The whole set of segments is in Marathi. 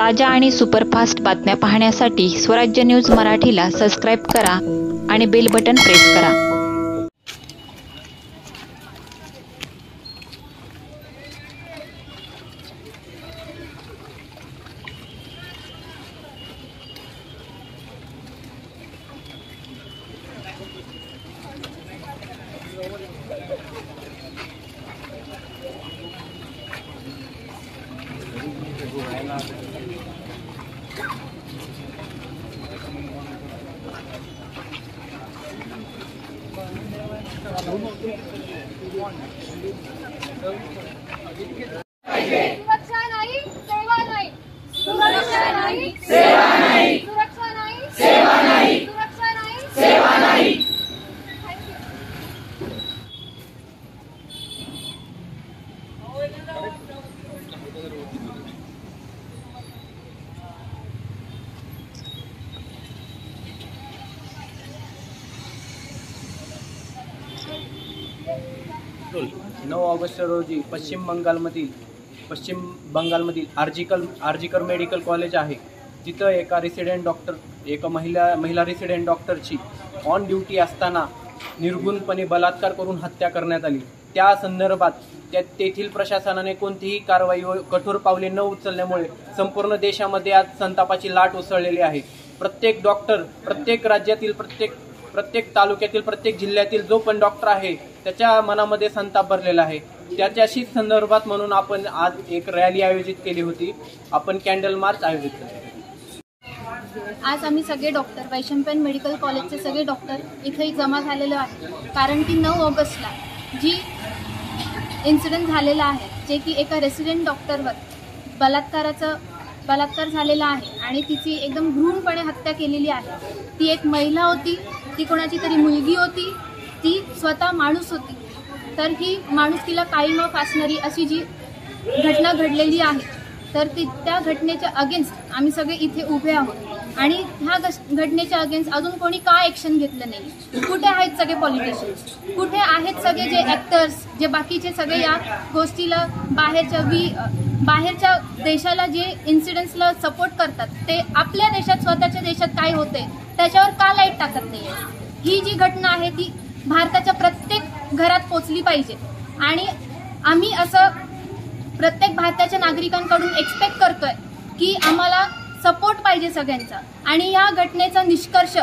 ताज्या आणि सुपरफास्ट बातम्या पाहण्यासाठी स्वराज्य न्यूज मराठीला सबस्क्राईब करा आणि बेल बटन प्रेस करा। सुरक्षा नाही सेवा नाही, सुरक्षा नाही सेवा नाही, सुरक्षा नाही सेवा नाही, सुरक्षा नाही सेवा नाही। नऊ ऑगस्ट रोजी पश्चिम बंगालमधील आर्जिकर मेडिकल कॉलेज आहे, तिथं एका महिला रेसिडेंट डॉक्टरची ऑन ड्युटी असताना निर्गुणपणे बलात्कार करून हत्या करण्यात आली। त्या संदर्भात तेथील प्रशासनाने कोणतीही कारवाई व कठोर पावले न उचलल्यामुळे संपूर्ण देशामध्ये आज संतापाची लाट उसळलेली आहे। प्रत्येक डॉक्टर, प्रत्येक राज्यातील, प्रत्येक तालुक्यातील, प्रत्येक जिल्ह्यातील जो पण डॉक्टर आहे त्याच्या मनामध्ये संताप भरलेला आहे। त्याच्याशी संदर्भात म्हणून आपण आज एक रॅली आयोजित केली होती, आपण कॅन्डल मार्च आयोजित केली। आज आम्ही सगळे डॉक्टर वैशंपायन मेडिकल कॉलेजचे सगळे डॉक्टर इथे जमा झालेलो आहे, कारण की 9 ऑगस्टला जी इन्सिडेंट झालेला आहे, जे की एका रेसिडेंट डॉक्टरवर बलात्कार झालेला आहे आणि तिची एकदम भ्रूणपणे हत्या केलेली आहे। ती एक महिला होती, ती कोणाची तरी मुलगी होती, ती स्वतः माणूस होती। तर ही माणुसकीला काळीमा फासणारी अशी जी घटना घडलेली आहे, तर त्या घटनेच्या अगेन्स्ट आम्ही सगळे इथे उभे आहोत। आणि ह्या घटनेच्या अगेन्स्ट अजून कोणी का ॲक्शन घेतलं नाही? कुठे आहेत सगळे पॉलिटिशियन्स? कुठे आहेत सगळे जे ॲक्टर्स, जे बाकीचे सगळे या गोष्टीला बाहेरच्या देशाला जे इन्सिडेंट्सला सपोर्ट करतात, ते आपल्या देशात, स्वतःच्या देशात काय होते त्याच्यावर का लाईट टाकत नाही? ही जी घटना आहे ती भारताच्या प्रत्येक घरात पोचली पाहिजे आणि आम्ही असं प्रत्येक भारताच्या नागरिकांकडून एक्सपेक्ट करतोय की आम्हाला सपोर्ट पाहिजे सगळ्यांचा। आणि या घटनेचा निष्कर्ष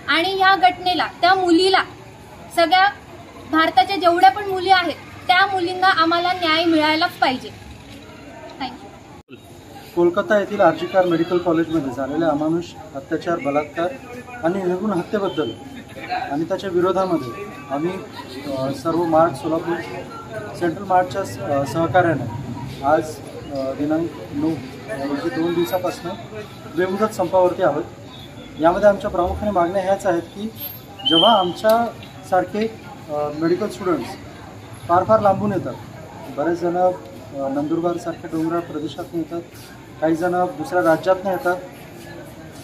आणि या घटनेला, त्या मुलीला, सगळ्या भारताच्या जेवढ्या पण मुली आहेत त्या मुलींना आम्हाला न्याय मिळायलाच पाहिजे। थँक्यू। कोलकाता येथील आर्जिकर मेडिकल कॉलेजमध्ये झालेल्या अमानुष अत्याचार, बलात्कार आणि निर्गुण हत्येबद्दल आणि त्याच्या विरोधामध्ये आम्ही सर्व मार्च सोलापूर सेंट्रल मार्चच्या सहकार्याने आज दिनांक 9 रोजी 2 दिवसापासून बेमुदत संपावरती आहोत। यामध्ये आमच्या प्रामुख्याने मागण्या ह्याच आहेत की जेव्हा आमच्यासारखे मेडिकल स्टुडंट्स फार लांबून येतात, बरेच जण नंदुरबारसारख्या डोंगराळ प्रदेशातून येतात, काही जण दुसऱ्या राज्यातून येतात,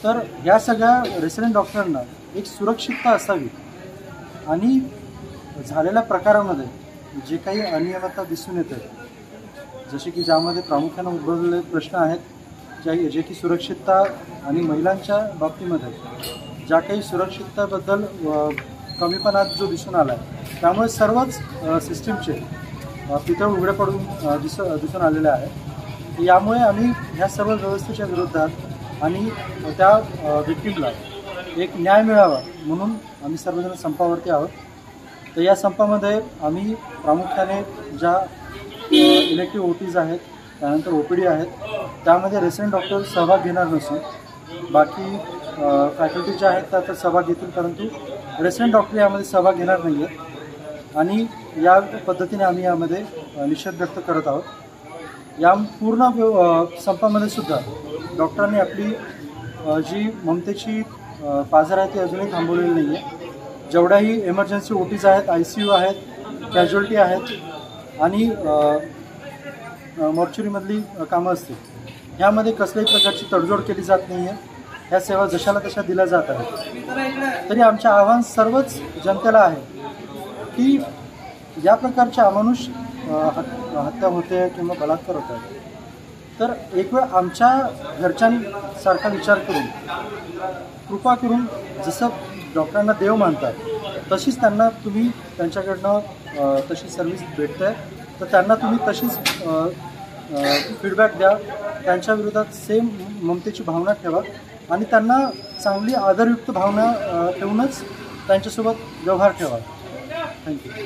तर या सगळ्या रेसिडेंट डॉक्टरांना एक सुरक्षितता असावी आणि झालेल्या प्रकारामध्ये जे काही अनियमितता दिसून येते, जसे की ज्यामध्ये प्रामुख्याने उद्भवलेले प्रश्न आहेत जे की सुरक्षितता आणि महिलांच्या बाबतीमध्ये ज्या काही सुरक्षिततेबद्दल कमीपणा जो दिसून आला आहे, त्यामुळे सर्वच सिस्टीमचे पितळ उघडे पडून दिसून आलेले आहे। यामुळे आम्ही ह्या सर्व व्यवस्थेच्या विरोधात आणि त्या विक्टिमला एक न्याय मिळावा म्हणून आम्ही सर्वजण संपावरती आहोत। तर या संपामध्ये आम्ही प्रामुख्याने ज्या इलेक्टिव्ह OTs आहेत, त्यानंतर OPD आहेत, त्यामध्ये रेसिडेंट डॉक्टर सहभाग घेणार नसून बाकी फॅकल्टी ज्या आहेत त्या तर सहभाग घेतील, परंतु रेसिडेंट डॉक्टर यामध्ये सहभाग घेणार नाही आहेत आणि या पद्धतीने आम्ही यामध्ये निषेध व्यक्त करत आहोत। या पूर्ण संपामध्ये सुद्धा डॉक्टरांनी आपली जी ममतेची पाझर आहे ती अजूनही थांबवलेली नाही आहे। जेवढ्याही इमर्जन्सी OTs आहेत, ICU आहेत, कॅज्युअल्टी आहेत आणि मॉर्चरीमधली कामं असतील, ह्यामध्ये कसल्याही प्रकारची तडजोड केली जात नाही आहे। ह्या सेवा जशाला तशा दिल्या जात आहेत। तरी आमचे आव्हान सर्वच जनतेला आहे की या प्रकारच्या अमानुष हत्या होते किंवा बलात्कार होत आहेत, तर एक वेळ आमच्या घरच्यांसारखा विचार करून कृपा करून जसं डॉक्टरांना देव मानतात तशीच त्यांना तुम्ही त्यांच्याकडनं तशी सर्व्हिस भेटते तर त्यांना तुम्ही तशीच फीडबॅक द्या, त्यांच्या विरोधात सेम ममतेची भावना ठेवा आणि त्यांना चांगली आदरयुक्त भावना ठेवूनच त्यांच्यासोबत व्यवहार ठेवा. थँक्यू.